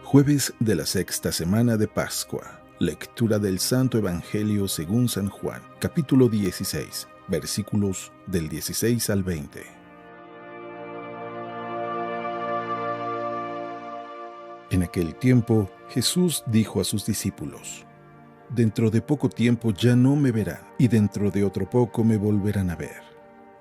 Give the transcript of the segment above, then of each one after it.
Jueves de la sexta semana de Pascua. Lectura del Santo Evangelio según San Juan, capítulo 16, versículos del 16 al 20. En aquel tiempo, Jesús dijo a sus discípulos: Dentro de poco tiempo ya no me verán, y dentro de otro poco me volverán a ver.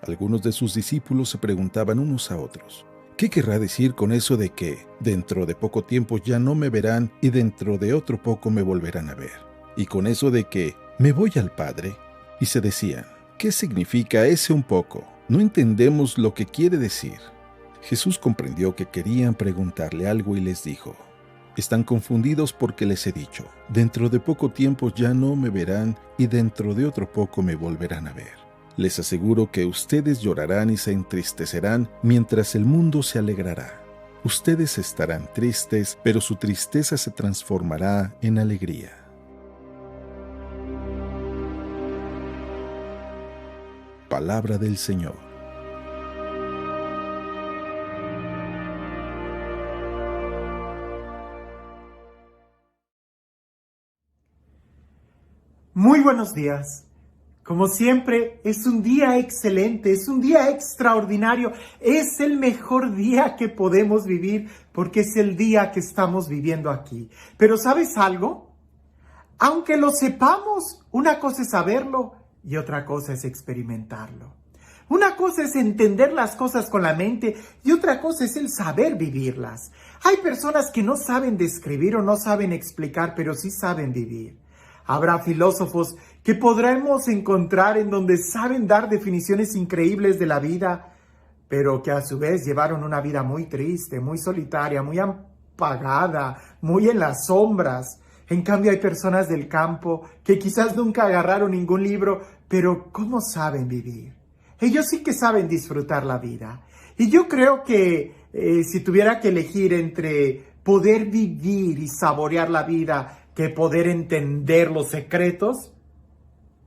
Algunos de sus discípulos se preguntaban unos a otros: ¿qué querrá decir con eso de que dentro de poco tiempo ya no me verán y dentro de otro poco me volverán a ver? Y con eso de que me voy al Padre. Y se decían: ¿qué significa ese un poco? No entendemos lo que quiere decir. Jesús comprendió que querían preguntarle algo y les dijo: Están confundidos porque les he dicho, dentro de poco tiempo ya no me verán y dentro de otro poco me volverán a ver. Les aseguro que ustedes llorarán y se entristecerán mientras el mundo se alegrará. Ustedes estarán tristes, pero su tristeza se transformará en alegría. Palabra del Señor. Muy buenos días. Como siempre, es un día excelente, es un día extraordinario, es el mejor día que podemos vivir porque es el día que estamos viviendo aquí. Pero ¿sabes algo? Aunque lo sepamos, una cosa es saberlo y otra cosa es experimentarlo. Una cosa es entender las cosas con la mente y otra cosa es el saber vivirlas. Hay personas que no saben describir o no saben explicar, pero sí saben vivir. Habrá filósofos que podremos encontrar en donde saben dar definiciones increíbles de la vida, pero que a su vez llevaron una vida muy triste, muy solitaria, muy apagada, muy en las sombras. En cambio hay personas del campo que quizás nunca agarraron ningún libro, pero ¿cómo saben vivir? Ellos sí que saben disfrutar la vida. Y yo creo que si tuviera que elegir entre poder vivir y saborear la vida que poder entender los secretos,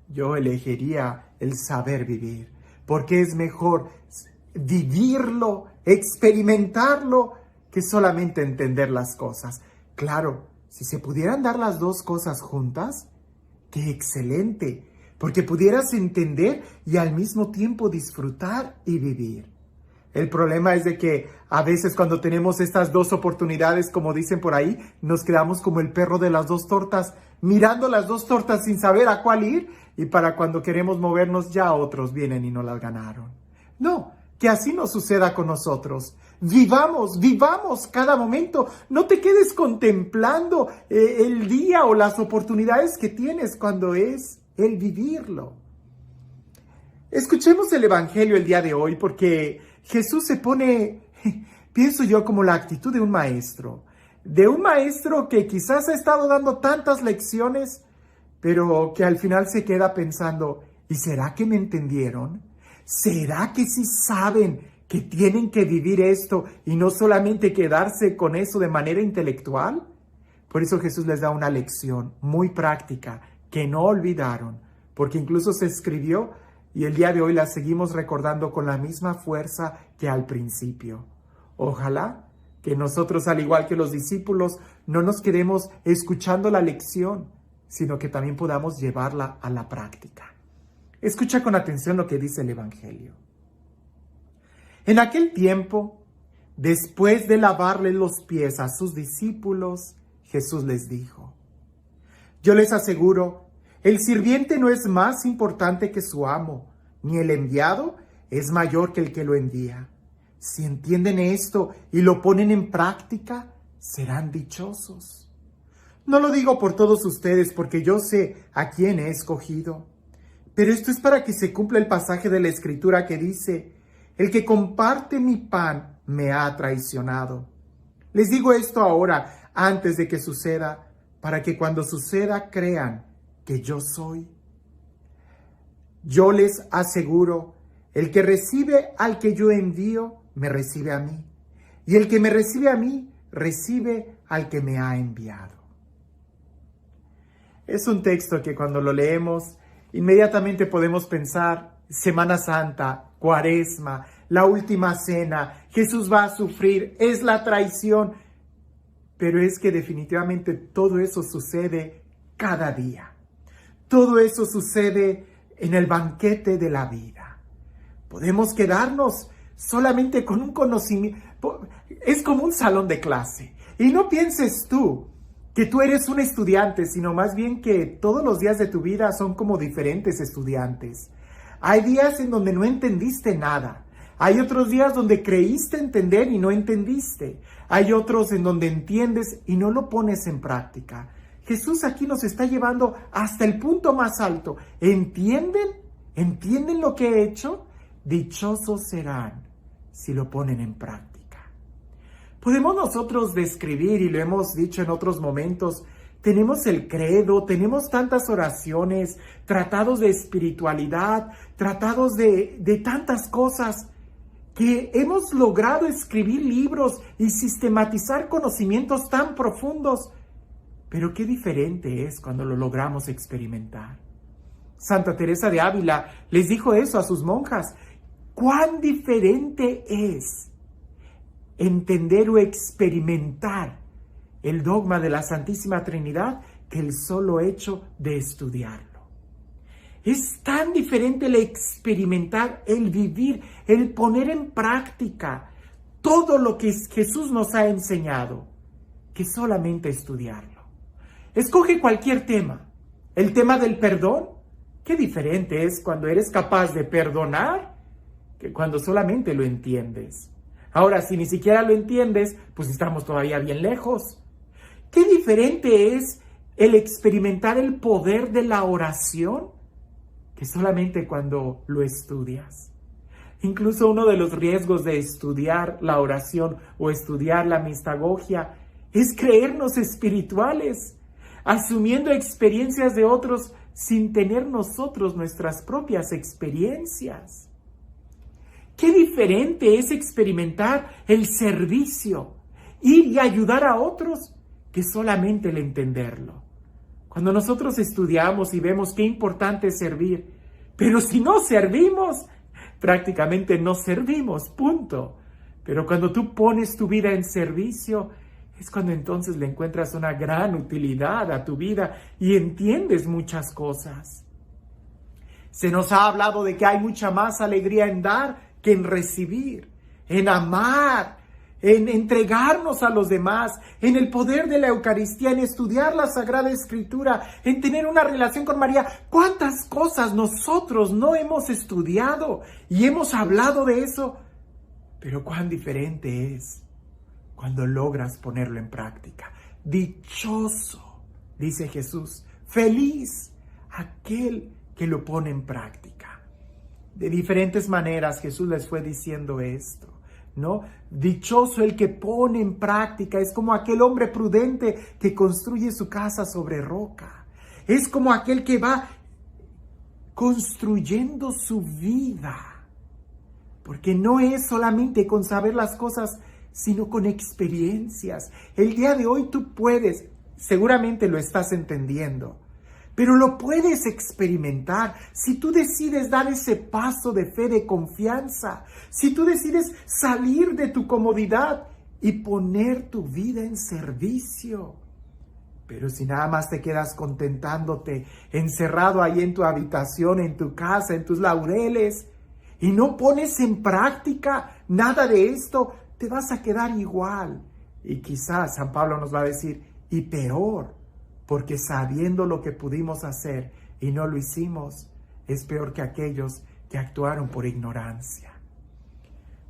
yo elegiría el saber vivir, porque es mejor vivirlo, experimentarlo, que solamente entender las cosas. Claro, si se pudieran dar las dos cosas juntas, ¡qué excelente! Porque pudieras entender y al mismo tiempo disfrutar y vivir. El problema es de que a veces cuando tenemos estas dos oportunidades, como dicen por ahí, nos quedamos como el perro de las dos tortas, mirando las dos tortas sin saber a cuál ir, y para cuando queremos movernos ya otros vienen y nos las ganaron. No, que así no suceda con nosotros. Vivamos cada momento. No te quedes contemplando el día o las oportunidades que tienes cuando es el vivirlo. Escuchemos el Evangelio el día de hoy porque Jesús se pone, pienso yo, como la actitud de un maestro que quizás ha estado dando tantas lecciones, pero que al final se queda pensando, ¿y será que me entendieron? ¿Será que sí saben que tienen que vivir esto y no solamente quedarse con eso de manera intelectual? Por eso Jesús les da una lección muy práctica que no olvidaron, porque incluso se escribió y el día de hoy la seguimos recordando con la misma fuerza que al principio. Ojalá que nosotros, al igual que los discípulos, no nos quedemos escuchando la lección, sino que también podamos llevarla a la práctica. Escucha con atención lo que dice el Evangelio. En aquel tiempo, después de lavarle los pies a sus discípulos, Jesús les dijo: Yo les aseguro, el sirviente no es más importante que su amo, ni el enviado es mayor que el que lo envía. Si entienden esto y lo ponen en práctica, serán dichosos. No lo digo por todos ustedes, porque yo sé a quién he escogido. Pero esto es para que se cumpla el pasaje de la Escritura que dice: el que comparte mi pan me ha traicionado. Les digo esto ahora, antes de que suceda, para que cuando suceda crean que yo soy. Yo les aseguro, el que recibe al que yo envío, me recibe a mí. Y el que me recibe a mí, recibe al que me ha enviado. Es un texto que cuando lo leemos, inmediatamente podemos pensar Semana Santa, Cuaresma, la última cena, Jesús va a sufrir, es la traición. pero es que definitivamente todo eso sucede cada día. Todo eso sucede en el banquete de la vida. Podemos quedarnos solamente con un conocimiento. Es como un salón de clase. Y no pienses tú que tú eres un estudiante, sino más bien que todos los días de tu vida son como diferentes estudiantes. Hay días en donde no entendiste nada. Hay otros días donde creíste entender y no entendiste. Hay otros en donde entiendes y no lo pones en práctica. Jesús aquí nos está llevando hasta el punto más alto. ¿Entienden? ¿Entienden lo que he hecho? Dichosos serán si lo ponen en práctica. Podemos nosotros describir, y lo hemos dicho en otros momentos, tenemos el credo, tenemos tantas oraciones, tratados de espiritualidad, tratados de tantas cosas, que hemos logrado escribir libros y sistematizar conocimientos tan profundos. Pero qué diferente es cuando lo logramos experimentar. Santa Teresa de Ávila les dijo eso a sus monjas. ¿Cuán diferente es entender o experimentar el dogma de la Santísima Trinidad que el solo hecho de estudiarlo? Es tan diferente el experimentar, el vivir, el poner en práctica todo lo que Jesús nos ha enseñado, que solamente estudiarlo. Escoge cualquier tema. El tema del perdón, qué diferente es cuando eres capaz de perdonar que cuando solamente lo entiendes. Ahora, si ni siquiera lo entiendes, pues estamos todavía bien lejos. Qué diferente es el experimentar el poder de la oración que solamente cuando lo estudias. Incluso uno de los riesgos de estudiar la oración o estudiar la mistagogia es creernos espirituales, asumiendo experiencias de otros sin tener nosotros nuestras propias experiencias. Qué diferente es experimentar el servicio, ir y ayudar a otros, que solamente el entenderlo. Cuando nosotros estudiamos y vemos qué importante es servir, pero si no servimos, prácticamente no servimos, punto. Pero cuando tú pones tu vida en servicio, es cuando entonces le encuentras una gran utilidad a tu vida y entiendes muchas cosas. Se nos ha hablado de que hay mucha más alegría en dar que en recibir, en amar, en entregarnos a los demás, en el poder de la Eucaristía, en estudiar la Sagrada Escritura, en tener una relación con María. ¿Cuántas cosas nosotros no hemos estudiado y hemos hablado de eso? Pero cuán diferente es cuando logras ponerlo en práctica. Dichoso, dice Jesús, feliz aquel que lo pone en práctica. De diferentes maneras Jesús les fue diciendo esto, ¿no? Dichoso el que pone en práctica, es como aquel hombre prudente que construye su casa sobre roca. Es como aquel que va construyendo su vida. Porque no es solamente con saber las cosas, sino con experiencias. El día de hoy tú puedes, seguramente lo estás entendiendo, pero lo puedes experimentar si tú decides dar ese paso de fe, de confianza, si tú decides salir de tu comodidad y poner tu vida en servicio. Pero si nada más te quedas contentándote, encerrado ahí en tu habitación, en tu casa, en tus laureles, y no pones en práctica nada de esto, te vas a quedar igual. Y quizás San Pablo nos va a decir, y peor, porque sabiendo lo que pudimos hacer y no lo hicimos, es peor que aquellos que actuaron por ignorancia.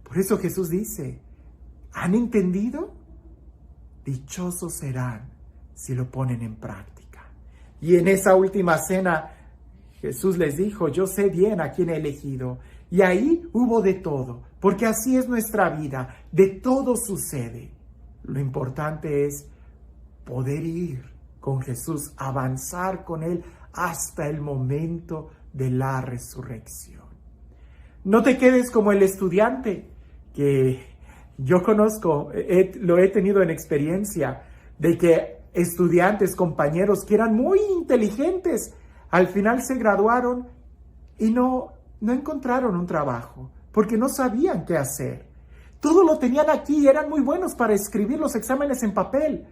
Por eso Jesús dice, ¿han entendido? Dichosos serán si lo ponen en práctica. Y en esa última cena, Jesús les dijo, yo sé bien a quién he elegido. Y ahí hubo de todo, porque así es nuestra vida, de todo sucede. Lo importante es poder ir con Jesús, avanzar con Él hasta el momento de la resurrección. No te quedes como el estudiante que yo conozco, lo he tenido en experiencia, de que estudiantes, compañeros que eran muy inteligentes, al final se graduaron y no encontraron un trabajo, porque no sabían qué hacer. Todo lo tenían aquí y eran muy buenos para escribir los exámenes en papel,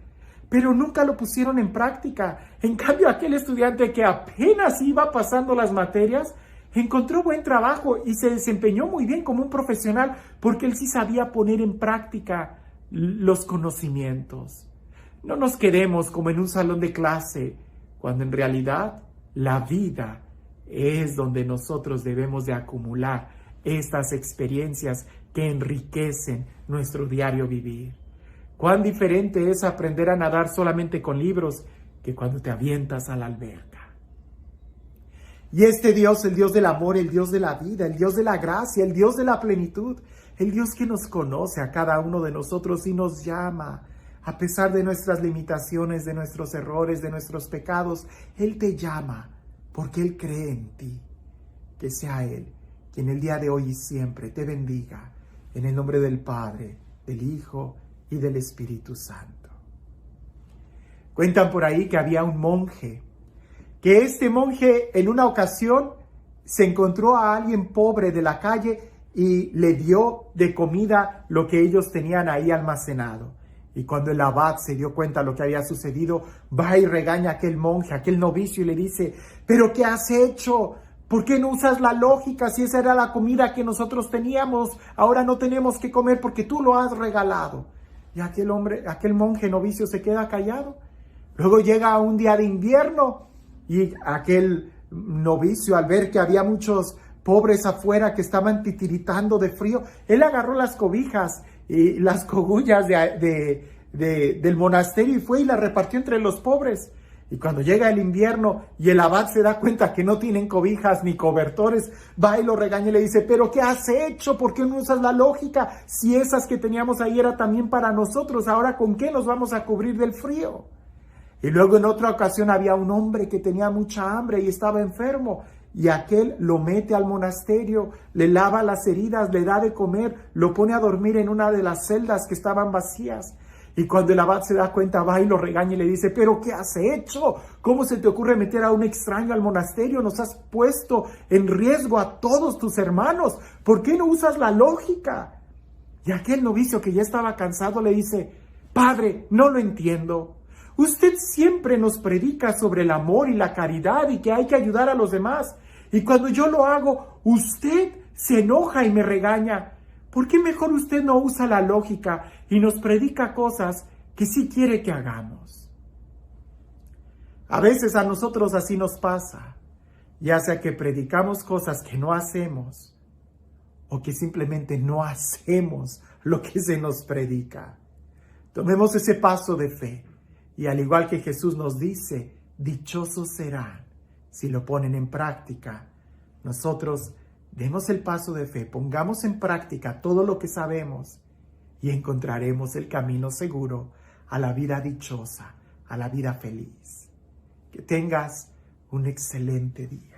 pero nunca lo pusieron en práctica. En cambio, aquel estudiante que apenas iba pasando las materias, encontró buen trabajo y se desempeñó muy bien como un profesional porque él sí sabía poner en práctica los conocimientos. No nos quedemos como en un salón de clase, cuando en realidad la vida es donde nosotros debemos de acumular estas experiencias que enriquecen nuestro diario vivir. Cuán diferente es aprender a nadar solamente con libros que cuando te avientas a la alberca. Y este Dios, el Dios del amor, el Dios de la vida, el Dios de la gracia, el Dios de la plenitud, el Dios que nos conoce a cada uno de nosotros y nos llama, a pesar de nuestras limitaciones, de nuestros errores, de nuestros pecados, Él te llama porque Él cree en ti. Que sea Él quien el día de hoy y siempre te bendiga, en el nombre del Padre, del Hijo y del Espíritu Santo. Cuentan por ahí que había un monje, que este monje en una ocasión se encontró a alguien pobre de la calle y le dio de comida lo que ellos tenían ahí almacenado. Y cuando el abad se dio cuenta de lo que había sucedido, va y regaña a aquel monje, a aquel novicio, y le dice: ¿pero qué has hecho? ¿Por qué no usas la lógica? Si esa era la comida que nosotros teníamos, ahora no tenemos que comer porque tú lo has regalado. Y aquel monje novicio se queda callado. Luego llega un día de invierno y aquel novicio, al ver que había muchos pobres afuera que estaban titiritando de frío, él agarró las cobijas y las cogullas del monasterio y fue y las repartió entre los pobres. Y cuando llega el invierno y el abad se da cuenta que no tienen cobijas ni cobertores, va y lo regaña y le dice: ¿pero qué has hecho? ¿Por qué no usas la lógica? Si esas que teníamos ahí era también para nosotros, ¿ahora con qué nos vamos a cubrir del frío? Y luego en otra ocasión había un hombre que tenía mucha hambre y estaba enfermo. Y aquel lo mete al monasterio, le lava las heridas, le da de comer, lo pone a dormir en una de las celdas que estaban vacías. Y cuando el abad se da cuenta, va y lo regaña y le dice: ¿pero qué has hecho? ¿Cómo se te ocurre meter a un extraño al monasterio? Nos has puesto en riesgo a todos tus hermanos. ¿Por qué no usas la lógica? Y aquel novicio, que ya estaba cansado, le dice: Padre, no lo entiendo. Usted siempre nos predica sobre el amor y la caridad y que hay que ayudar a los demás. Y cuando yo lo hago, usted se enoja y me regaña. ¿Por qué mejor usted no usa la lógica y nos predica cosas que sí quiere que hagamos? A veces a nosotros así nos pasa, ya sea que predicamos cosas que no hacemos o que simplemente no hacemos lo que se nos predica. Tomemos ese paso de fe y, al igual que Jesús nos dice, dichosos serán si lo ponen en práctica. Nosotros demos el paso de fe, pongamos en práctica todo lo que sabemos y encontraremos el camino seguro a la vida dichosa, a la vida feliz. Que tengas un excelente día.